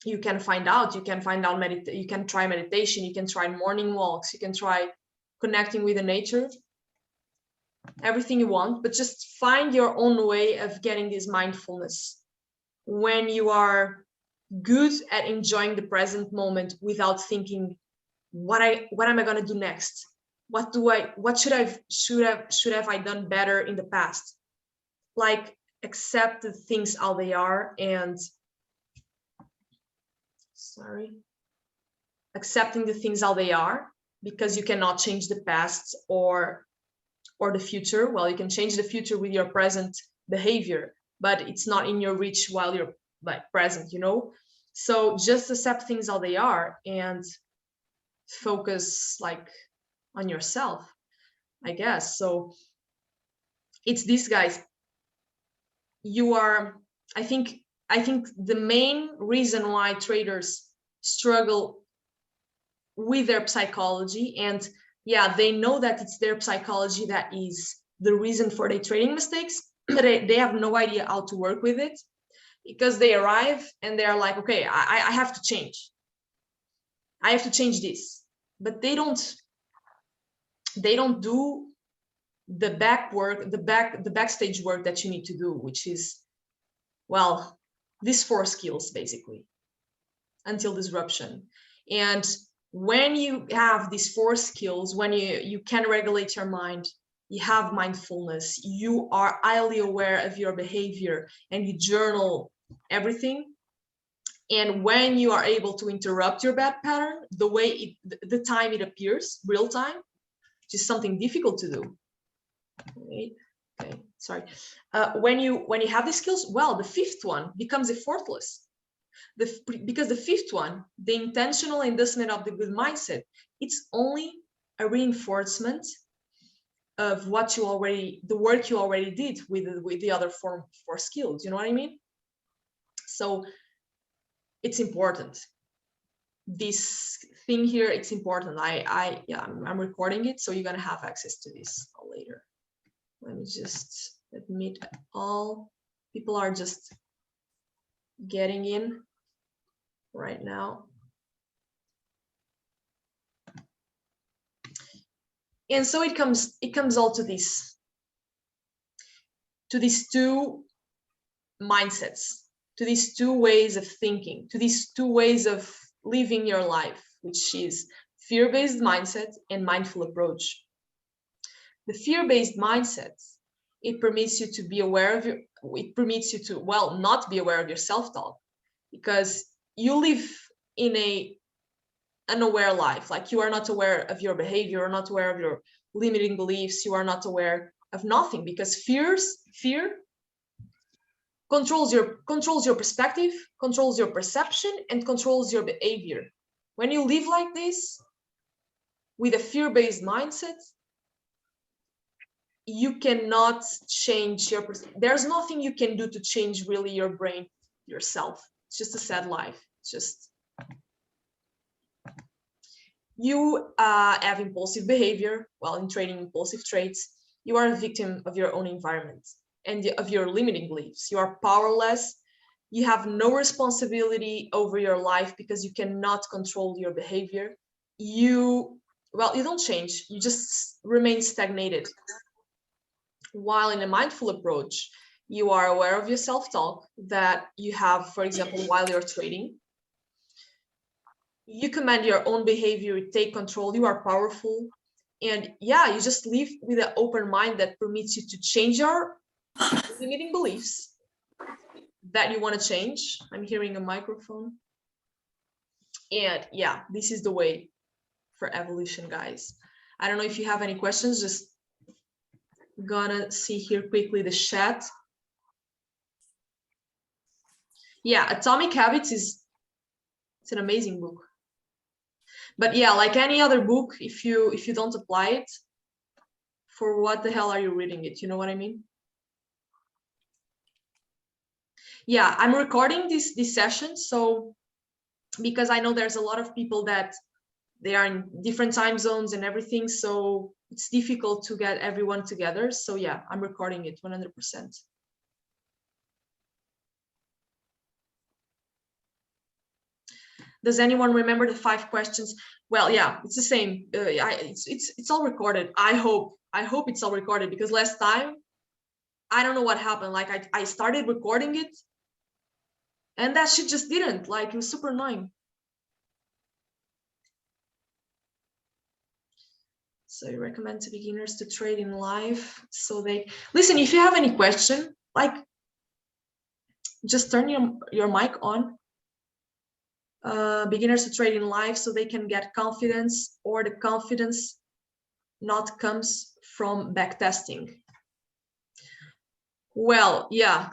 Speaker 1: you can find out. You can find out, you can try meditation, you can try morning walks, you can try connecting with the nature, everything you want, but just find your own way of getting this mindfulness when you are good at enjoying the present moment without thinking, what am I going to do next? What should have I done better in the past? Like, accept the things how they are, and accepting the things how they are, because you cannot change the past or the future. Well, you can change the future with your present behavior, but it's not in your reach while you're like present, you know? So just accept things how they are and focus like on yourself, I guess. So it's this, guys. You are, I think the main reason why traders struggle with their psychology, and yeah, they know that it's their psychology that is the reason for their trading mistakes, but they have no idea how to work with it, because they arrive and they're like, okay, I have to change. I have to change this. But they don't do the back work, the backstage work that you need to do, which is, well, these 4 skills basically, until disruption. And when you have these 4 skills, when you can regulate your mind, you have mindfulness, you are highly aware of your behavior, and you journal everything. And when you are able to interrupt your bad pattern, the time it appears, real time, which is something difficult to do. Okay, sorry. When you have these skills, well, the 5th one becomes effortless. Because the 5th one, the intentional investment of the good mindset, it's only a reinforcement of the work you already did with the other 4 skills. You know what I mean? So it's important. This thing here, it's important. I'm recording it, so you're gonna have access to this later. Let me just admit all people are just getting in right now. And so it comes all to these 2 mindsets, to these 2 ways of thinking, to these 2 ways of living your life, which is fear-based mindset and mindful approach. The fear-based mindset, it permits you to be aware of it permits you to, well, not be aware of your self-talk, because you live in a unaware life. Like, you are not aware of your behavior, you are not aware of your limiting beliefs, you are not aware of nothing, because fear controls your perspective, controls your perception, and controls your behavior. When you live like this with a fear-based mindset, you cannot change there's nothing you can do to change really your brain yourself. It's just a sad life. It's just, you have impulsive behavior. Well, in trading impulsive traits, you are a victim of your own environment and of your limiting beliefs. You are powerless. You have no responsibility over your life because you cannot control your behavior. You don't change. You just remain stagnated. While in a mindful approach, you are aware of your self-talk that you have, for example, while you're trading. You command your own behavior, you take control, you are powerful. And yeah, you just live with an open mind that permits you to change your limiting beliefs that you want to change. I'm hearing a microphone. And yeah, this is the way for evolution, guys. I don't know if you have any questions, just gonna see here quickly the chat. Yeah, Atomic Habits it's an amazing book. But yeah, like any other book, if you don't apply it, for what the hell are you reading it? You know what I mean? Yeah, I'm recording this session, so because I know there's a lot of people that they are in different time zones and everything, so it's difficult to get everyone together. So yeah, I'm recording it 100%. Does anyone remember the 5 questions? Well, yeah, it's the same. It's all recorded. I hope it's all recorded, because last time, I don't know what happened. Like I started recording it, and that shit just didn't. Like, it was super annoying. So you recommend to beginners to trade in live, so they listen. If you have any question, like, just turn your mic on. Beginners to trade in live, so they can get confidence, or the confidence not comes from backtesting. Well, yeah,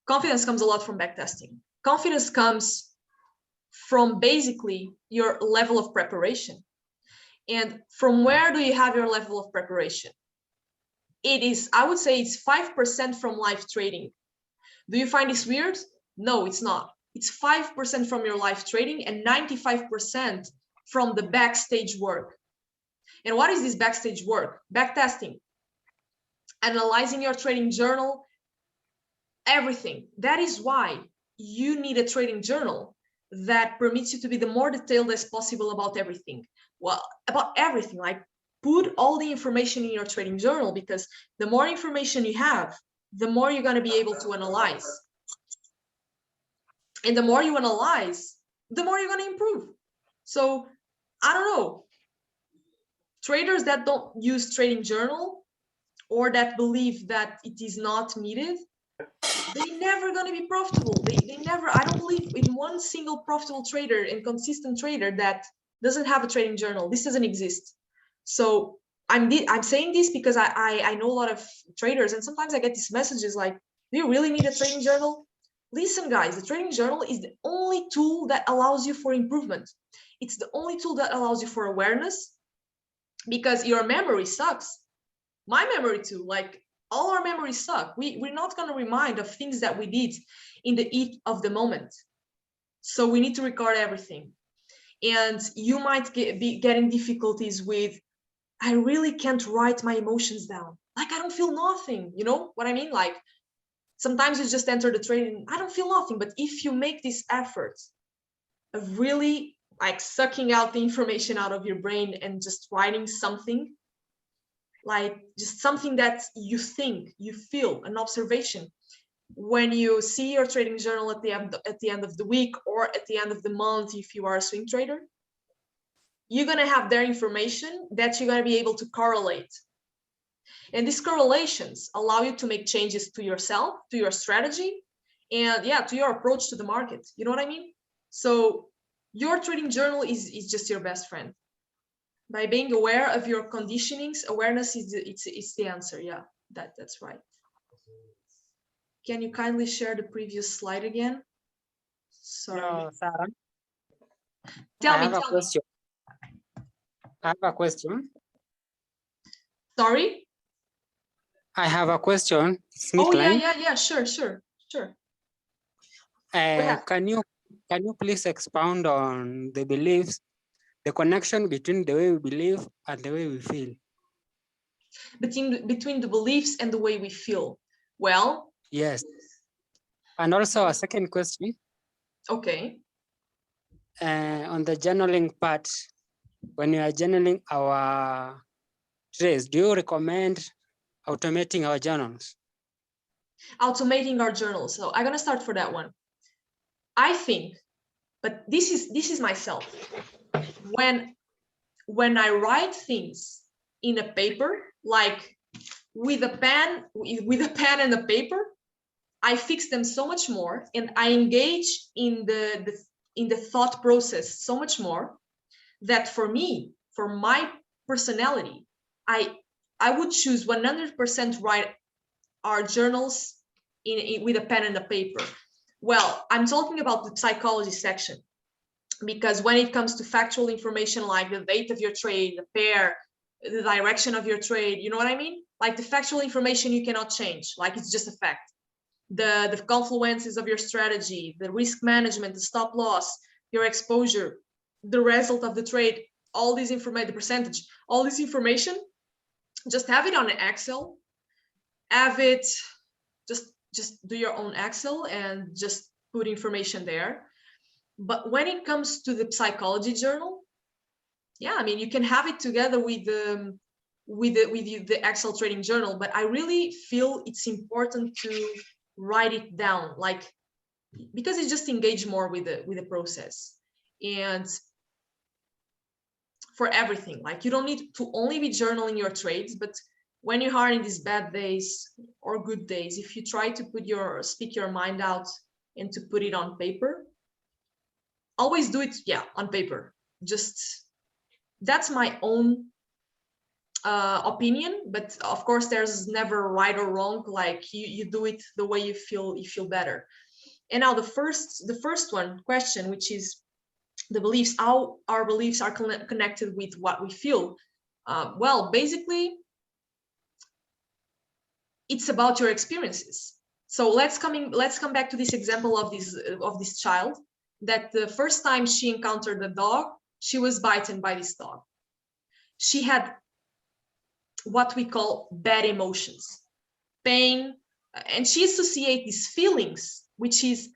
Speaker 1: confidence comes a lot from backtesting. Confidence comes from basically your level of preparation. And from where do you have your level of preparation? It is, I would say, it's 5% from live trading. Do you find this weird? No, it's not. It's 5% from your live trading and 95% from the backstage work. And what is this backstage work? Backtesting, analyzing your trading journal, everything. That is why you need a trading journal that permits you to be the more detailed as possible about everything. Well, about everything, like, put all the information in your trading journal, because the more information you have, the more you're going to be able to analyze. And the more you analyze, the more you're going to improve. So, I don't know, traders that don't use trading journal, or that believe that it is not needed, they're never going to be profitable. They never, I don't believe in one single profitable trader and consistent trader that doesn't have a trading journal. This doesn't exist. So I'm saying this because I know a lot of traders, and sometimes I get these messages like, do you really need a trading journal? Listen, guys, the trading journal is the only tool that allows you for improvement. It's the only tool that allows you for awareness, because your memory sucks. My memory too. Like, all our memories suck. We're not going to remind of things that we did in the heat of the moment. So we need to record everything. And you might be getting difficulties with, I really can't write my emotions down. Like, I don't feel nothing. You know what I mean? Like, sometimes you just enter the training, I don't feel nothing. But if you make this effort of really, like, sucking out the information out of your brain and just writing something, like just something that you think, you feel, an observation, when you see your trading journal at the end of the week, or at the end of the month, if you are a swing trader, you're going to have their information that you're going to be able to correlate. And these correlations allow you to make changes to yourself, to your strategy, and yeah, to your approach to the market. You know what I mean? So your trading journal is just your best friend. By being aware of your conditionings, awareness is the answer. Yeah, that's right. Can you kindly share the previous slide again? Sorry.
Speaker 3: Sarah,
Speaker 1: Tell
Speaker 3: I
Speaker 1: me.
Speaker 3: have a question. I have a question.
Speaker 1: Sorry?
Speaker 3: I have a question.
Speaker 1: Oh, yeah. Sure.
Speaker 3: Can you please expound on the beliefs, the connection between the way we believe and the way we feel?
Speaker 1: Between the beliefs and the way we feel. Well,
Speaker 3: yes. And also a second question.
Speaker 1: Okay.
Speaker 3: On the journaling part, when you are journaling our trades, do you recommend automating our journals?
Speaker 1: Automating our journals. So I'm gonna start for that one. I think, but this is myself. When I write things in a paper, like with a pen and a paper, I fix them so much more, and I engage in the thought process so much more, that for me, for my personality, I would choose 100% write our journals with a pen and a paper. Well, I'm talking about the psychology section, because when it comes to factual information like the date of your trade, the pair, the direction of your trade, you know what I mean? Like the factual information you cannot change, like it's just a fact. The confluences of your strategy, the risk management, the stop loss, your exposure, the result of the trade, all this information, the percentage, all this information, just have it on an Excel, have it, just do your own Excel and just put information there. But when it comes to the psychology journal, yeah, I mean, you can have it together with the Excel trading journal, but I really feel it's important to write it down, like, because it just engage more with the process. And for everything, like, you don't need to only be journaling your trades, but when you are in these bad days or good days, if you try to speak your mind out and to put it on paper, always do it, yeah, on paper. Just, that's my own opinion, but of course there's never right or wrong. Like, you do it the way you feel better. And now the first one question, which is the beliefs, how our beliefs are connected with what we feel. Well, basically, it's about your experiences. So let's come back to this example of this child, that the first time she encountered the dog, she was bitten by this dog. She had what we call bad emotions, pain, and she associates these feelings, which is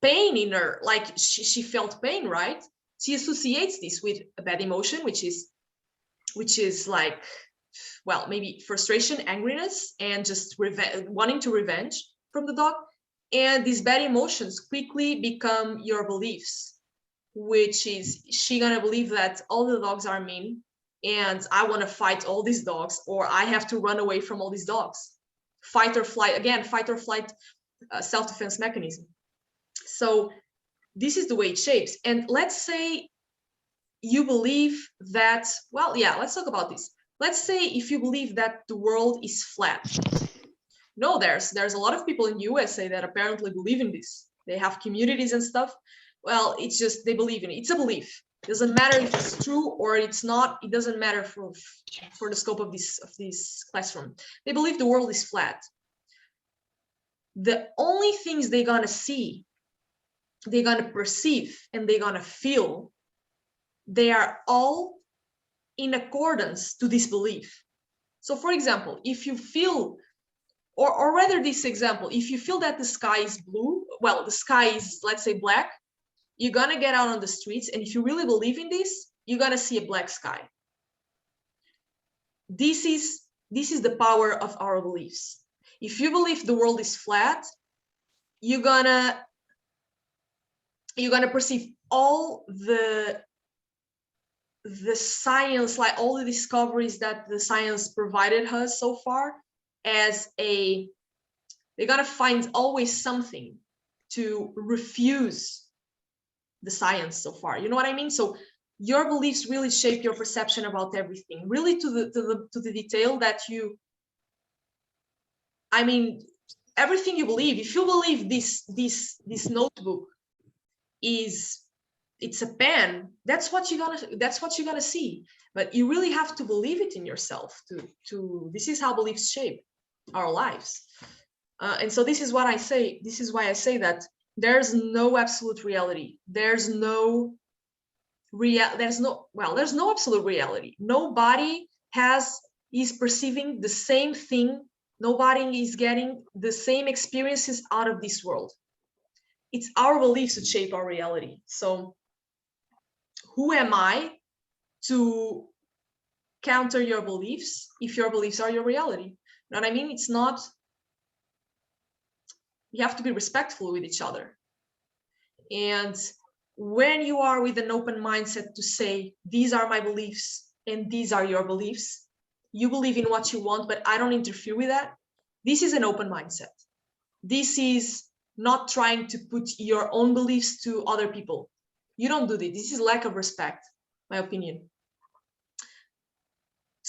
Speaker 1: pain in her, like she felt pain, right? She associates this with a bad emotion, which is like, well, maybe frustration, angriness, and just wanting to revenge from the dog. And these bad emotions quickly become your beliefs, which is she gonna believe that all the dogs are mean, and I want to fight all these dogs, or I have to run away from all these dogs. Fight or flight, again, fight or flight, self-defense mechanism. So this is the way it shapes. And let's say you believe that, well, yeah, let's talk about this. Let's say if you believe that the world is flat. No, there's a lot of people in USA that apparently believe in this. They have communities and stuff. Well, it's just, they believe in it. It's a belief. It doesn't matter if it's true or it's not. It doesn't matter for the scope of this classroom. They believe the world is flat. The only things they're gonna see, they're gonna perceive, and they're gonna feel, they are all in accordance to this belief. So for example, if you feel, or rather this example, if you feel that the sky is blue, well, the sky is, let's say, black, you're gonna get out on the streets, and if you really believe in this, you're gonna see a black sky. This is the power of our beliefs. If you believe the world is flat, you're gonna perceive all the science, like all the discoveries that the science provided us so far, as they're gonna find always something to refuse the science so far. You know what I mean? So your beliefs really shape your perception about everything, really to the detail that you, I mean, everything you believe. If you believe this notebook is, it's a pen, that's what you're gonna see. But you really have to believe it in yourself to this is how beliefs shape our lives. And so this is what I say, this is why I say that there's no absolute reality. There's no absolute reality. Nobody is perceiving the same thing. Nobody is getting the same experiences out of this world. It's our beliefs that shape our reality. So who am I to counter your beliefs if your beliefs are your reality? You know what I mean? It's not, you have to be respectful with each other. And when you are with an open mindset to say, these are my beliefs and these are your beliefs, you believe in what you want, but I don't interfere with that. This is an open mindset. This is not trying to put your own beliefs to other people. You don't do this. This is lack of respect, my opinion.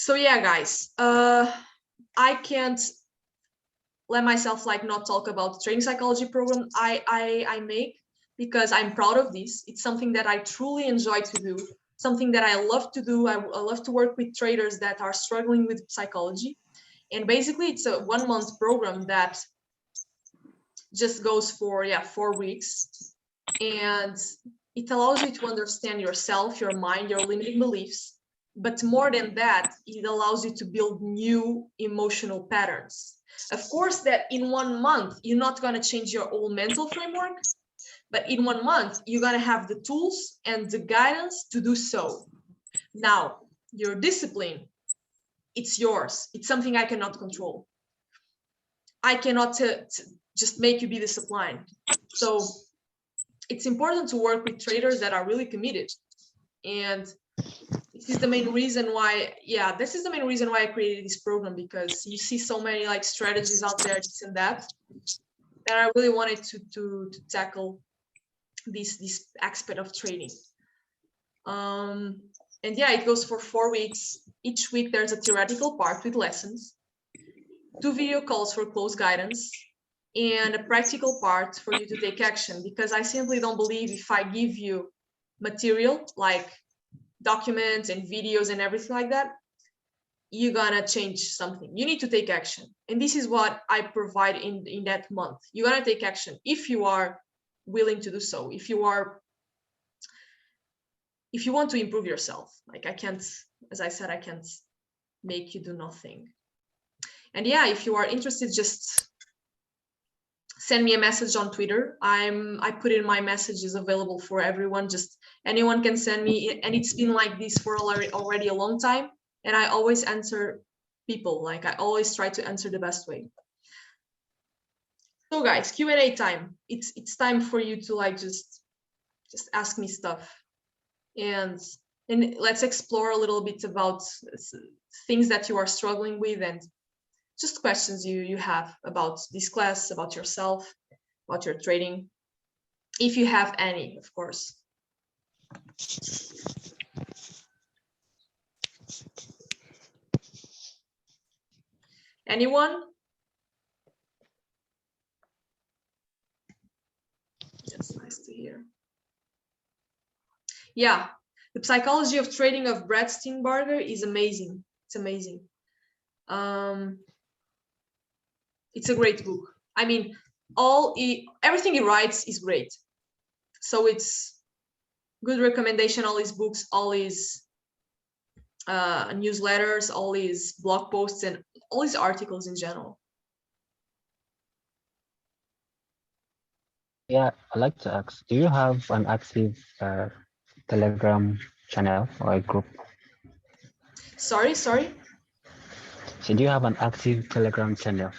Speaker 1: So yeah, guys, I can't let myself like not talk about the training psychology program I make, because I'm proud of this. It's something that I truly enjoy to do, something that I love to do. I love to work with traders that are struggling with psychology. And basically it's a 1-month program that just goes for 4 weeks, and it allows you to understand yourself, your mind, your limiting beliefs. But more than that, it allows you to build new emotional patterns. Of course, that in 1 month, you're not going to change your whole mental framework, but in 1 month, you're going to have the tools and the guidance to do so. Now, your discipline, it's yours. It's something I cannot control. I cannot just make you be disciplined. So it's important to work with traders that are really committed. And this is the main reason why, this is the main reason why I created this program, because you see so many like strategies out there, this and that I really wanted to tackle this aspect of trading. And it goes for 4 weeks. Each week there's a theoretical part with lessons, 2 video calls for close guidance, and a practical part for you to take action, because I simply don't believe if I give you material like documents and videos and everything like that, you're gonna change something. You need to take action. And this is what I provide in that month. You're gonna take action if you are willing to do so. If you want to improve yourself. Like I can't, as I said, I can't make you do nothing. And if you are interested, just send me a message on Twitter. I put in my messages available for everyone. Just anyone can send me, and it's been like this for already a long time. And I always answer people. Like I always try to answer the best way. So guys, Q&A time. It's time for you to like just ask me stuff, and let's explore a little bit about things that you are struggling with, and just questions you have about this class, about yourself, about your trading, if you have any, of course. Anyone? That's nice to hear. Yeah, The Psychology of Trading of Brad Steenbarger is amazing. It's amazing. It's a great book. I mean, everything he writes is great. So it's good recommendation. All his books, all his newsletters, all his blog posts, and all his articles in general.
Speaker 4: Yeah, I'd like to ask, do you have an active Telegram channel or a group?
Speaker 1: Sorry?
Speaker 4: So do you have an active Telegram channel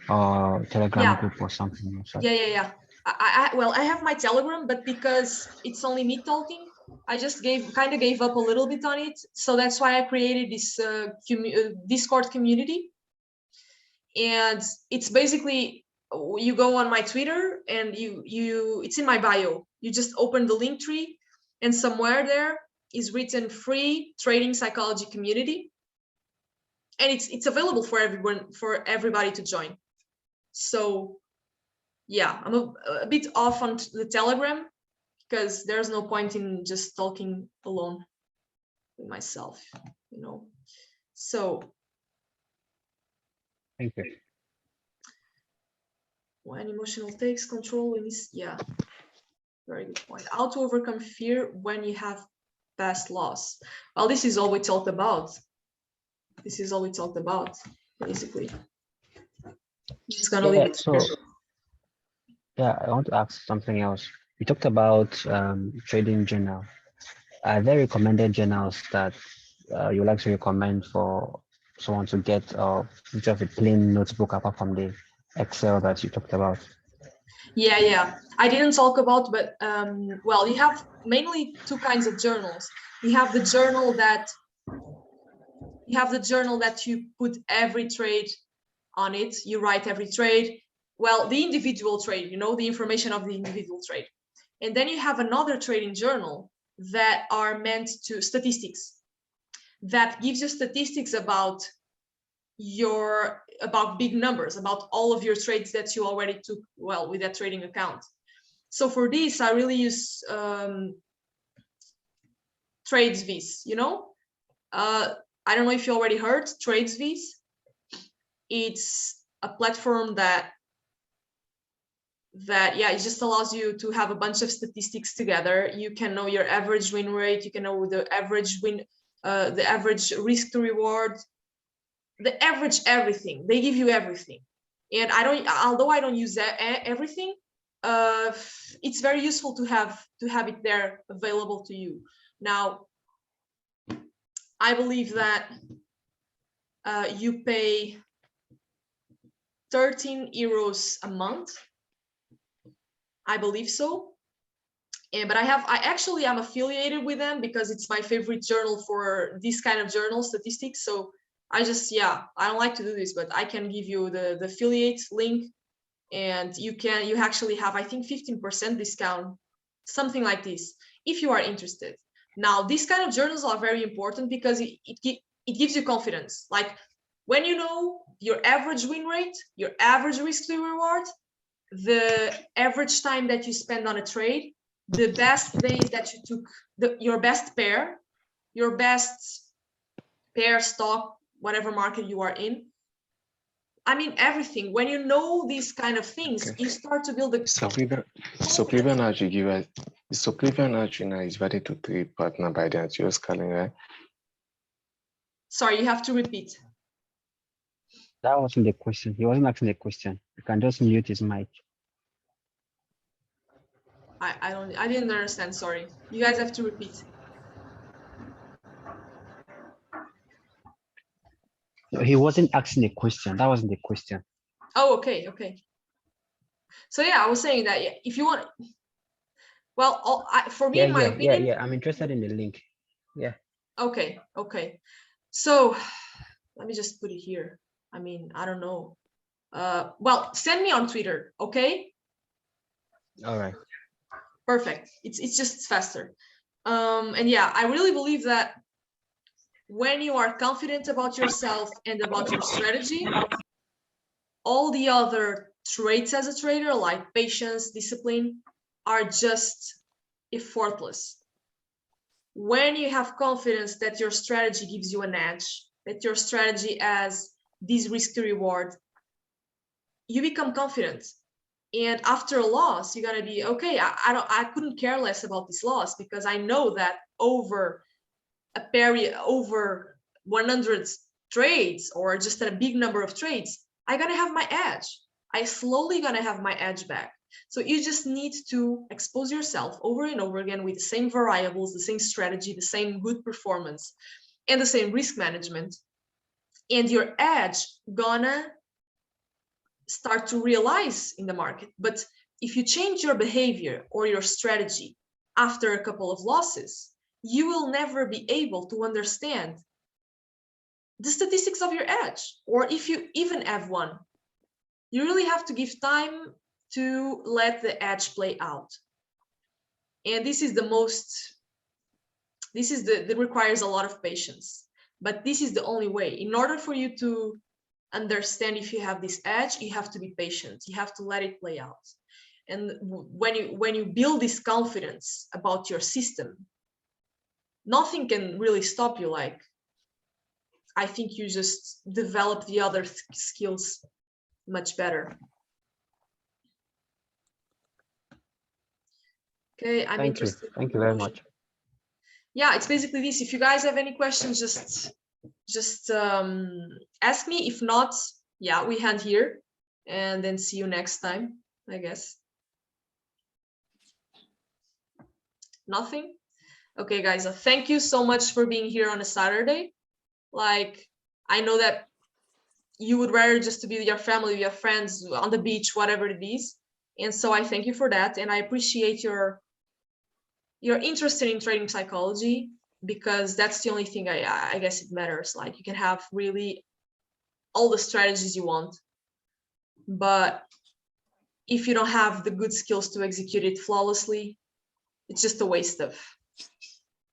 Speaker 4: or Telegram group or something?
Speaker 1: Yeah. I have my Telegram, but because it's only me talking, I just kind of gave up a little bit on it. So that's why I created this Discord community. And it's basically, you go on my Twitter and it's in my bio. You just open the link tree, and somewhere there is written free trading psychology community. And it's available for everybody to join. So yeah, I'm a bit off on the Telegram, because there's no point in just talking alone with myself, So
Speaker 4: Thank you.
Speaker 1: When emotional takes control, very good point. How to overcome fear when you have past loss. Well, this is all we talked about. Basically. Just gonna leave it.
Speaker 4: So, I want to ask something else. We talked about trading journal. Are there recommended journals that you like to recommend for someone to get, just a plain notebook apart from the Excel that you talked about?
Speaker 1: Yeah. I didn't talk about, but well, you have mainly two kinds of journals. You have the journal that you put every trade on it. You write every trade. Well, the individual trade, the information of the individual trade. And then you have another trading journal that are meant to statistics. that gives you statistics about big numbers, about all of your trades that you already took well with that trading account. So for this, I really use TradesViz, you know? I don't know if you already heard TradesViz. It's a platform that yeah, it just allows you to have a bunch of statistics together. You can know your average win rate, you can know the average the average risk to reward, the average everything. They give you everything. And although I don't use everything, it's very useful to have it there available to you. Now, I believe that you pay 13 euros a month. I believe so. But I'm affiliated with them because it's my favorite journal for this kind of journal statistics. So I don't like to do this, but I can give you the affiliate link, and you actually have, I think, 15% discount, something like this, if you are interested. Now, these kind of journals are very important because it gives you confidence. Like when you know your average win rate, your average risk to reward, the average time that you spend on a trade, the best days that you took, your best pair stock, whatever market you are in. I mean, everything. When you know these kind of things, you start to build a
Speaker 5: Supplement now is ready to trade partner by the anterior scaling, right?
Speaker 1: Sorry, you have to repeat.
Speaker 4: That wasn't the question. He wasn't asking the question. You can just mute his mic.
Speaker 1: I didn't understand, sorry. You guys have to repeat.
Speaker 4: No, he wasn't asking a question. That wasn't the question.
Speaker 1: Oh, okay. So yeah, I was saying that if you want, well, for me, in my opinion.
Speaker 4: Yeah. I'm interested in the link. Yeah.
Speaker 1: Okay. So let me just put it here. I mean, I don't know. Well, send me on Twitter, okay?
Speaker 4: All right.
Speaker 1: Perfect. It's just faster. And yeah, I really believe that when you are confident about yourself and about your strategy, all the other traits as a trader, like patience, discipline, are just effortless. When you have confidence that your strategy gives you an edge, that your strategy has this risk to reward, you become confident. And after a loss, you're gonna be okay. I couldn't care less about this loss because I know that over a period, over 100 trades or just a big number of trades, I'm gonna have my edge. I slowly gonna have my edge back. So you just need to expose yourself over and over again with the same variables, the same strategy, the same good performance, and the same risk management. And your edge gonna start to realize in the market. But if you change your behavior or your strategy after a couple of losses, you will never be able to understand the statistics of your edge, or if you even have one. You really have to give time to let the edge play out. And this is that requires a lot of patience, but this is the only way. In order for you to understand if you have this edge, you have to be patient. You have to let it play out. And when you build this confidence about your system, nothing can really stop you. Like, I think you just develop the other skills much better. Okay, I'm interested.
Speaker 4: Thank you very much.
Speaker 1: Yeah, it's basically this. If you guys have any questions, just ask me. If not, yeah, we hand here, and then see you next time, I guess. Nothing? Okay, guys, thank you so much for being here on a Saturday. Like, I know that you would rather just to be with your family, with your friends, on the beach, whatever it is. And so I thank you for that. And I appreciate your interested in trading psychology, because that's the only thing I guess it matters. Like, you can have really all the strategies you want, but if you don't have the good skills to execute it flawlessly, it's just a waste of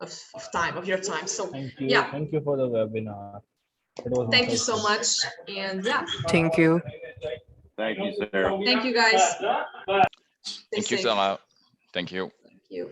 Speaker 1: of your time. So
Speaker 6: Thank you.
Speaker 1: yeah.
Speaker 6: Thank you for the webinar. It was
Speaker 1: Thank you so
Speaker 6: insightful.
Speaker 1: much. And yeah,
Speaker 7: Thank you.
Speaker 8: Thank you, sir.
Speaker 1: thank you guys. Stay
Speaker 9: Thank you
Speaker 1: safe.
Speaker 9: so much. Thank you.
Speaker 1: Thank you.